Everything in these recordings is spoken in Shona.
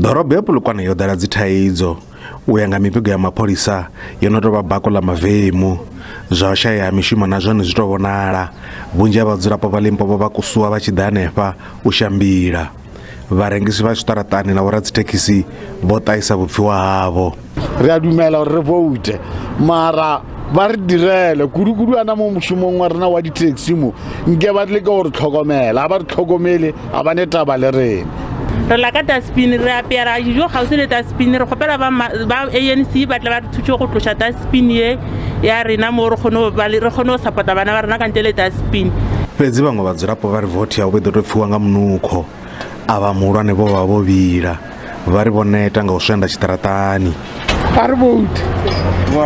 Ḓorobo ya Polokwane yo ḓala dzithaidzo u ya nga miphigo ya mapholisa yo no tou vha bako ḽa mavemu zwa u shaya ha mishumo na zwone zwi tou vhonala. Vhunzhi ha vhadzulapo vha Limpopo vha kusuwa vha tshi ḓa hanefha u shambila. Vharengisi vha tshiṱaratani na vhoradzithekhisi vho ṱahisa vhupfiwa havho. Ri a dumela hore re vote mara ba re direle kudu ana mo moshomong wa rena wa di-taxi mo nke ba tle ka gore tlhokomela ba re tlhokomele a ba ne taba le rena. Re la ka taspin re apera dijo gausi le taspin re gopela ba ANC ba tla ba thutse go tlosha taspin ye ya rena mo re kgono ba le re kgono support bana ba rena ka ntele taspin. Fedzi vhaṅwe vhadzulapo vha ri vote ya u ḓo tou pfiwa nga munukho ava muhulwane vho vha vho vhila vha ri vho neta nga u swenda tshiṱaratani. A re vote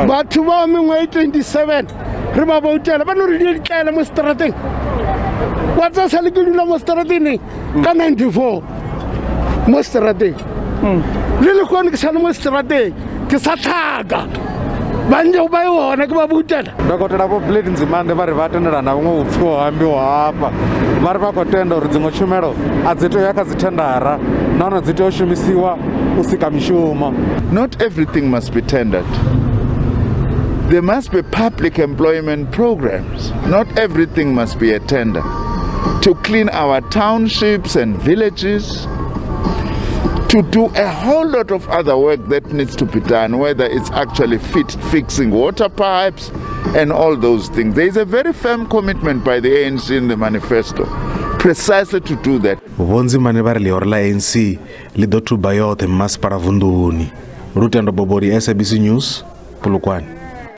batho ba mengwe 27 re ba voutela ba no re di tlela mo seterateng wa tsa sa le ke dula mo seterateng ka 94 mo seterateng le le kone ke sale mo seterateng ke sa tlhaga banje ba yona ke ba voutela dokotela vho Blade Nzimande vha ri vha tendelana vhaṅwe upfiwa hambiwa hafha vha ri vha khou tenda uri dziṅwe tshumelo a dzi tea ya kha dzi thendara nahone dzi tea u shumisiwa u sika mishumo. Not everything must be tendered. There must be public employment programs. Not everything must be a tender. To clean our townships and villages, to do a whole lot of other work that needs to be done, whether it's actually fixing water pipes and all those things. There is a very firm commitment by the ANC in the manifesto precisely to do that. Vonzimane va ri lihoro la ANC li ḓo thuba yoṱhe masipala vunḓuni. Lutendo Bobori, SABC News, Polokwane.